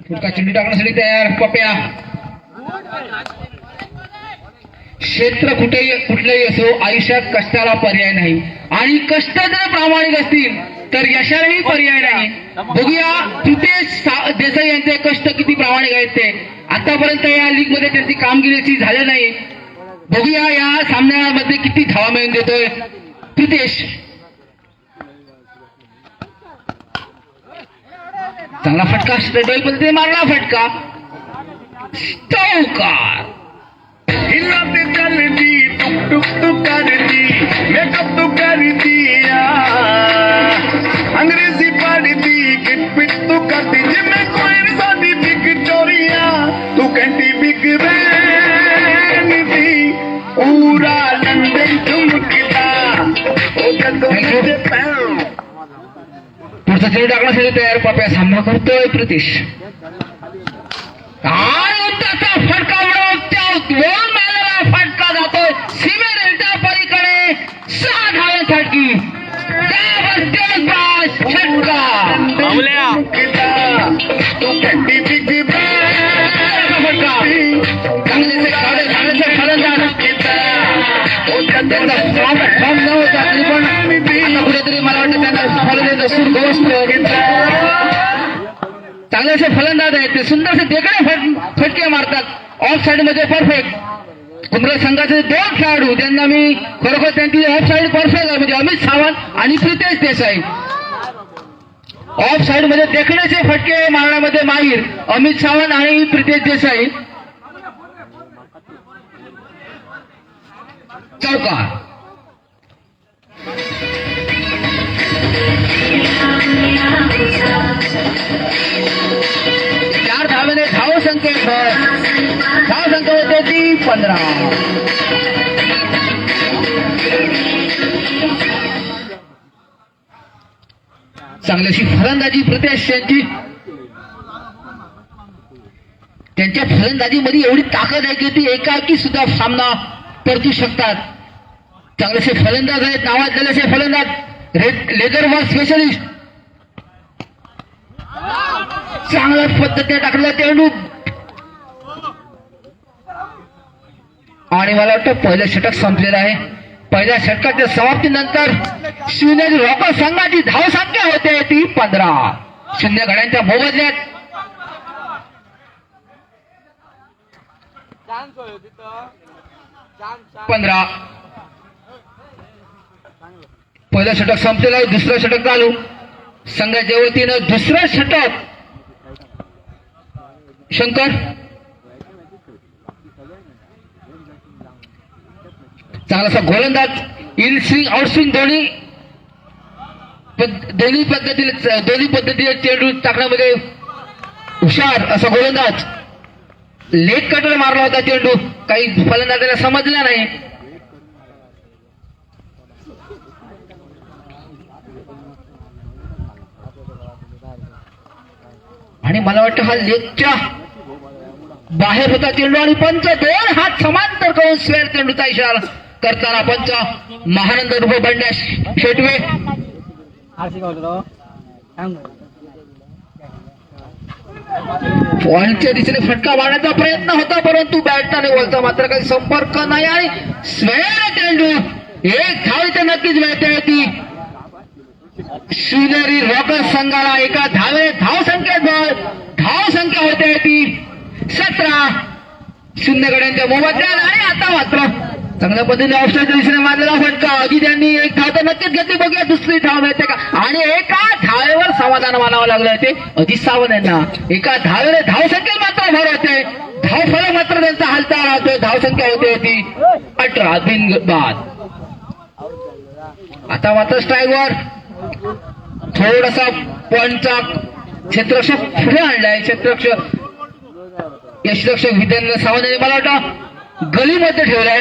पुढचा चेंडू टाकण्यासाठी तयार पप्या. क्षेत्र कुठलेही असो, आयुष्यात कष्टाला पर्याय नाही आणि कष्ट जर प्रामाणिक असतील तर यशालाही पर्याय नाही. बघूया प्रितेश देसाई यांचे कष्ट किती प्रामाणिक आहेत ते. आतापर्यंत या लीग मध्ये त्यांची कामगिरी झाली नाही. बघूया या सामन्यामध्ये किती धावा मिळवून देतोय प्रितेश. चांगला फटका स्ट्रेट पद्धतीने मारला फटका. चौकार. टुक टुक टुक करती मेकअप तो करती अंग्रेजी पढ़ती किट पिट तो करती जिम्मे कोई सादी विक्टोरिया तू कहती बिग बैन थी पूरा लंदन चमकता ओ जदों मुझे पुढचा चेंडू टाकण्यासाठी तयार पप्या. सामना करतोय प्रितेश. आणि त्याचा फटका दोन मारलेला फटका जातोय सीमेरेलच्या पलीकडे. 6 धावांसाठी षटका. तू कहती बिग बैन चांगले फलंदाज त्यांचा फॉर्म न होता तरी पण आता कुठेतरी मला वाटतं त्यांना फलंदाज सूर गोष्ट चांगले असे फलंदाज आहेत ते. सुंदरसे देखणे फटके मारतात ऑफ साईड मध्ये परफेक्ट. कुंभरे संघाचे 2 खेळाडू ज्यांना मी खरोखर त्यांची ऑफ साईड परफेक्ट आहे म्हणजे अमित सावंत आणि प्रितेश देसाई. ऑफ साईड मध्ये देखण्याचे फटके मारण्यामध्ये माहीर अमित सावंत आणि प्रितेश देसाई. चौकार. 4 धावेने धावसंख्या होते ती 15. चांगल्याशी फलंदाजी प्रितेश यांची. त्यांच्या फलंदाजीमध्ये एवढी ताकद आहे की ती एकाएकी सुद्धा सामना परतू शकतात. चांगलेसे फलंदाज आहेत नावाजलेले फलंदाज लेदर वर्क स्पेशलिस्ट. चांगल्या पद्धतीने टाकलेला चेंडू आणि मला वाटतं पहिलं षटक संपलेलं आहे. पहिल्या षटकाच्या समाप्तीनंतर शिवनेरी रॉकर संघाची धावसंख्या होते ती 15. 0 घड्यांच्या मोबदल्यात 15. पहिलं षटक संपलेलं आहे. दुसरं षटक चालू. संघाच्या वतीनं दुसरं षटक. शंकर चांगलासा गोलंदाज. इन स्विंग आउट स्विंग दोन्ही पद्धतीने चेंडू टाकण्यामध्ये हुशार असा गोलंदाज. लेग कटर मारला होता चेंडू. काही फलंदाजाला समजला नाही. आणि मला वाटतं हा लेगच्या बाहेर होता चेंडू आणि पंच 2 हात समांतर करून स्क्वेअर चेंडूचा इशारा करताना पंच महानंद रुपये बंड्या शेटवे. पॉइंटच्या दिशेने फटका मारण्याचा प्रयत्न होता परंतु बॅटने वळता मात्र काही संपर्क नाही आणि स्क्वेअर चेंडू. 1 धाव इथे नक्कीच मिळते ती शिवनेरी रॉकर संघाला. एका धावसंख्या होते ती 17. 0 गड्यांच्या मोबदल्यात आणि आता मात्र चांगल्या पद्धतीने ऑफसाईडच्या दिशेने मारलेला फटका. आधी त्यांनी 1 धाव तर नक्कीच घेतली. बघूया दुसरी धाव मिळते का. आणि एका धावेवर समाधान मानावं लागलं ते अजित सावंत यांना. एका धावेने धावसंख्येत मात्र भर होते. धावफलक मात्र त्यांचा हालता राहतोय. धावसंख्या होते ती 18 बिनबाद. आता मात्र स्ट्राईकवर थोडासा पॉइंटचा क्षेत्ररक्षक पुढे आणलाय. क्षेत्ररक्षक यशरक्षक विद्यानंद सावंत यांनी मला वाटतं गलीमध्ये ठेवलाय.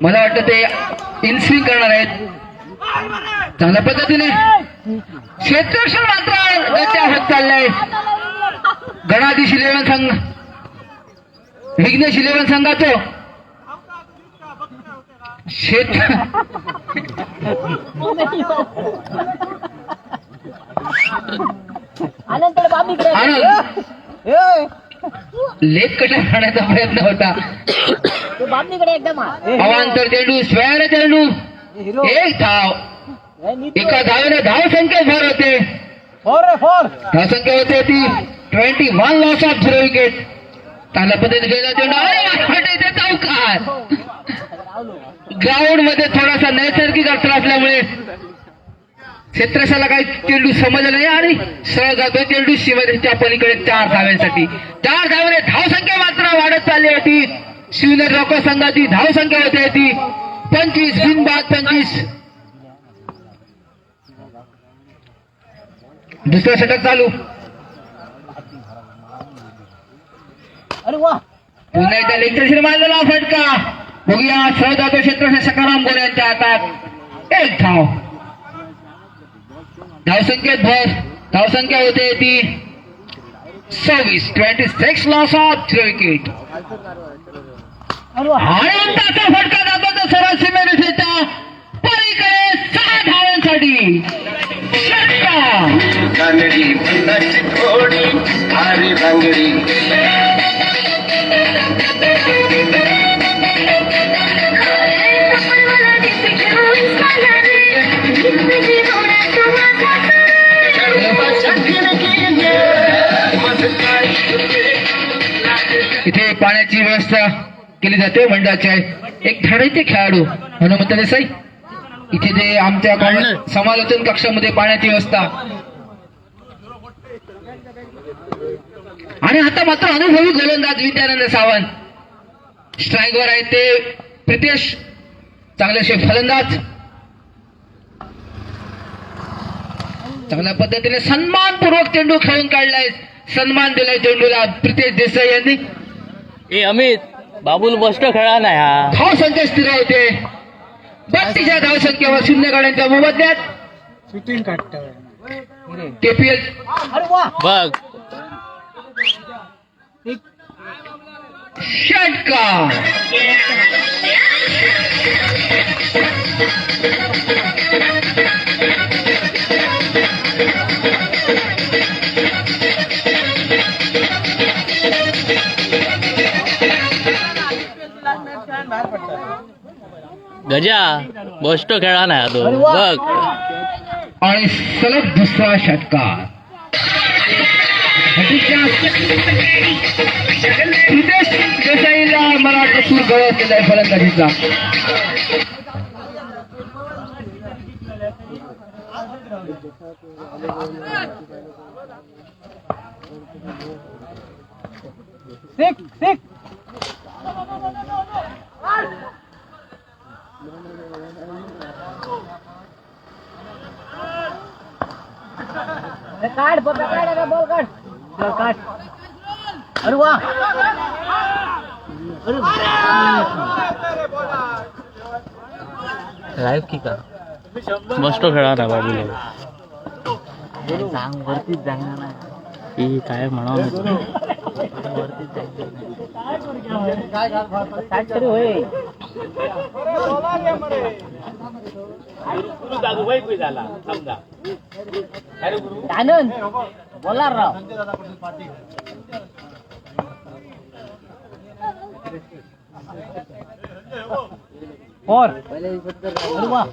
मला वाटतं ते इनस्विंग करणार आहेत. चांगल्या पद्धतीने क्षेत्ररक्षण मात्र गत्या होत चाललाय. गणाधीश 11 संघ विघ्नेश 11 संघाचं आनंद लेग कशा राहण्याचा प्रयत्न होता. अवांतर चेंडू, स्क्वेअर चेंडू, एक धाव. एका धावेने धावसंख्या भर होते. धावसंख्या होते ती 21 लॉस ऑफ 0 विकेट. चांगल्या पद्धतीने गेला चेंडू, अरे चौकार. ग्राउंड मध्ये थोडासा नैसर्गिक अडथळा असल्यामुळे क्षेत्रशाला काही चेंडू समजला नाही आणि सरळ जातो चेंडू सीमेच्या पलीकडे 4 धाव्यांसाठी. 4 धावेने धावसंख्या मात्र वाढत चालली होती. शिवनेर रॉको संघाची धावसंख्या होती ती 25 बिनबाद 25. दुसरं षटक चालू. पुन्हा एकदा लेक्चरशीर मारलेला फटका. बघूया सरळ जातो क्षेत्र सकाराम गोरे यांच्या हातात. एक धाव. धावसंख्येत भर. धावसंख्या होते ती 26 लॉस ऑफ 0 विकेट. आणि उंटाचा फटका जातो तो सरळ सीमेरेषेच्या पलीकडे 6 धावांसाठी. कानडी फुलाची थोडी भारी भांगडी. इथे पाण्याची व्यवस्था केली जाते मंडळाचे एक ठराविक खेळाडू हनुमंत देसाई. इथे जे आमच्या समालोचन कक्षामध्ये पाण्याची व्यवस्था. आणि आता मात्र अनुभवी गोलंदाज विद्यानंद सावंत. स्ट्राईकवर आहे ते प्रितेश, चांगले असे फलंदाज. चांगल्या पद्धतीने सन्मानपूर्वक चेंडू खेळून काढलाय. सन्मान दिलाय चेंडूला प्रितेश देसाई यांनी. अमित बाबूल बस्ट खेळा नाही हा. धावसंख्या स्थिर होते 32 धावसंख्येवर 0 गाड्यांच्या मोबदल्यात. केपीएल बघ षटकार. गजा बस्ट खेळा नाही तो बघ. आणि सलग दुसरा षटकार. प्रितेश देसाईला मराठा सूर गळत केलाय फलंदाजीचा. काढ बॉल काढ. अरे वा. लाईव्ह की का बस्ट खेळा नाही बाबूला. सांग वरतीच जाणार नाही. ही काय म्हणावं तरी होय. आनंद बोला राव. और अरे वा.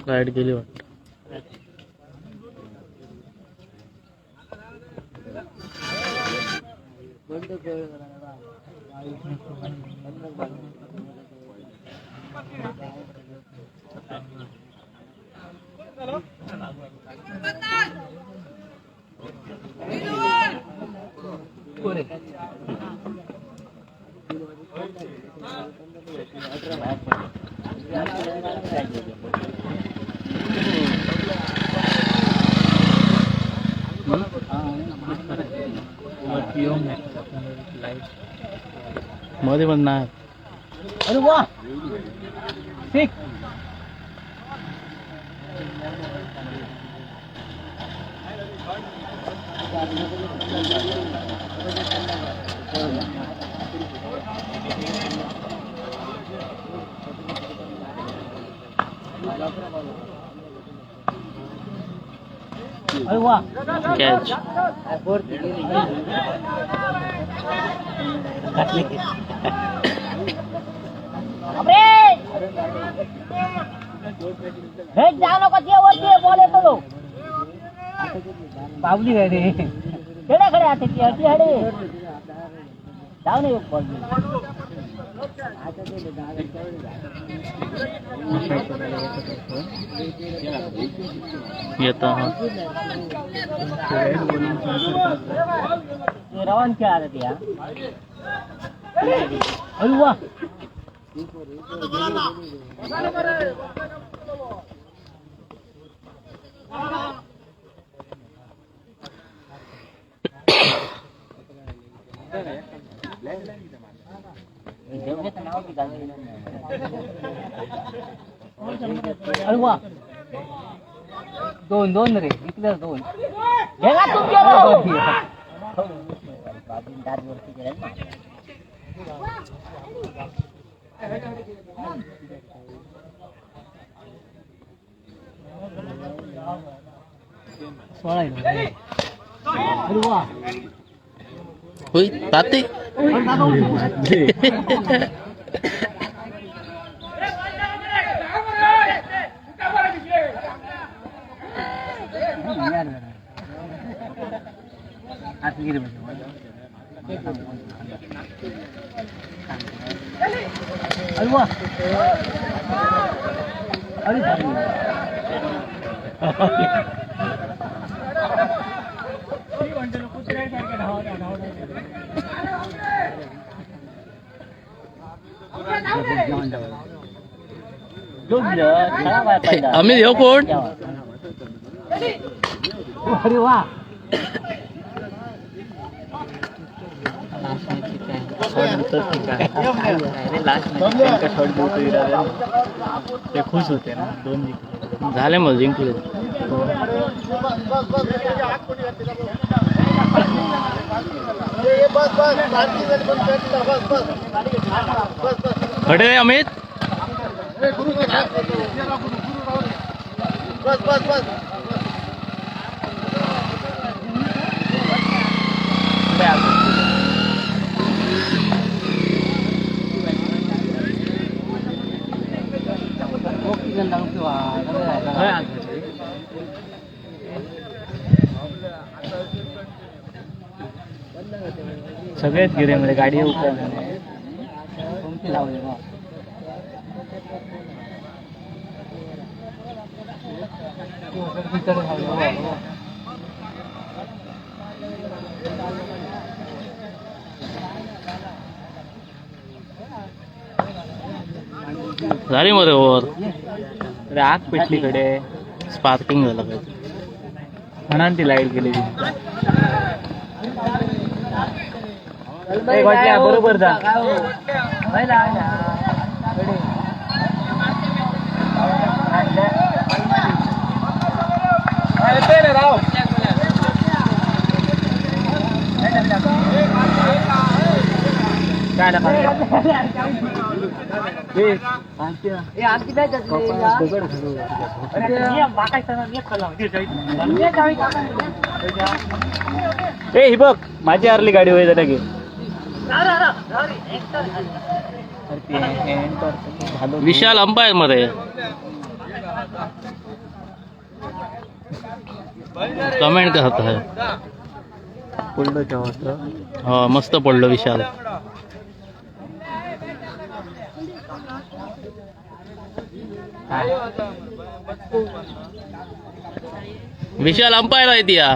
लाईट गेली वाटत. मध्ये पण नाही. अरे वा. ठीक. अरे वा कॅच. हे जाऊ नको ते वरती बॉल येतो तो बाबली काय रे खेळा खडे आता ती हटी हडे जाऊ नये बॉल येतो. रवान खेळा आता ती अरे वा अरे वा दोन दोन रे इथल्या दोन घेगा तुमच्या वरती गेला ना अरे वा होय ताते. अरे वा अरे अमित ह्यो कोण? अरे वा ते खुश होते ना. दोन झाले मग जिंकले. खडे अमित. सगळेच गिरे म्हणजे गाडी झाली मध्ये ओव्हर. आग पेटलीकडे स्पार्किंग झालं पाहिजे म्हणून ती लाईट गेली. बरोबर जा. ही बघ माझी हरली गाडी होय जरा घे. विशाल अंपायर मध्ये कमेंट करत आहे. हा मस्त पडलं विशाल. विशाल अंपायर आहे ती या.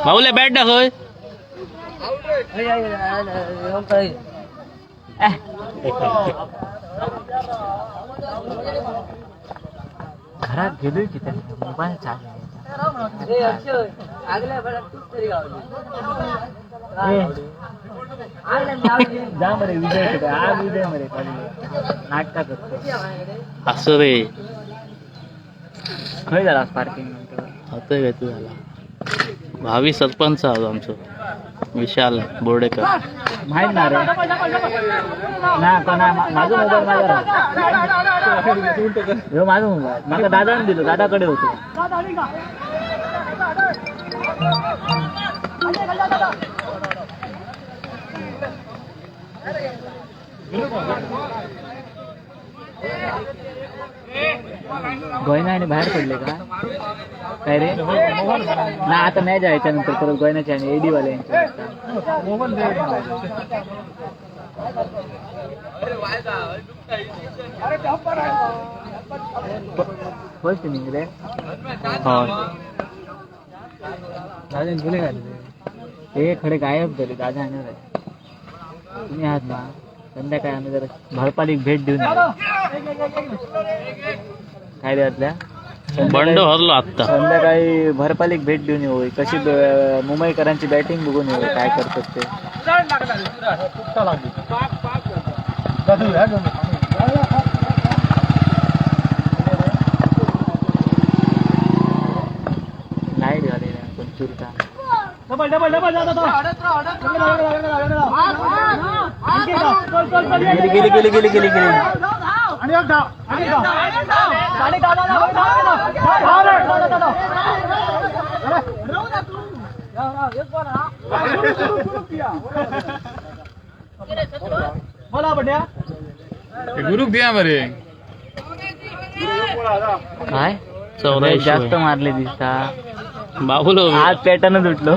भाऊले बॅट दाखव. घरात गेलोय की त्याने मोबाईल चालू जा मरे विजय आग विजय मरे नाटका करतो असं रे. खंय झाला पार्किंग आता काय तू झाला भावी सरपंच आहोत आमचं विशाल बोर्डेकर माहित ना रे ना का ना माझा मोबाईल माझा ह्यो माझा मोबाईल मला दादाने दिलो दादाकडे होतो गोयना आणि बाहेर पडले का काय रे ना आता मॅच आहे त्यानंतर परत गोयनाचे आणि एडी वाले फर्स्ट इनिंग रे दादा बोले का ते खडे गायब झाले दादा आणणार आहे तुम्ही आहात ना संध्याकाळी आम्ही जरा भरपालिक भेट देऊन येऊ. काय रे आतल्या बंड हरलो आत्ता संध्याकाळी भरपालिक भेट देऊन येऊ कशी मुंबईकरांची बॅटिंग बघून येऊ काय करतात ते लाईट झाली पण चुरता गेली गेली गेली गेली गेली ग्रुप द्या बरे काय 84 जास्त मारले दिसता बाबूलो आज पॅटर्नच उठलो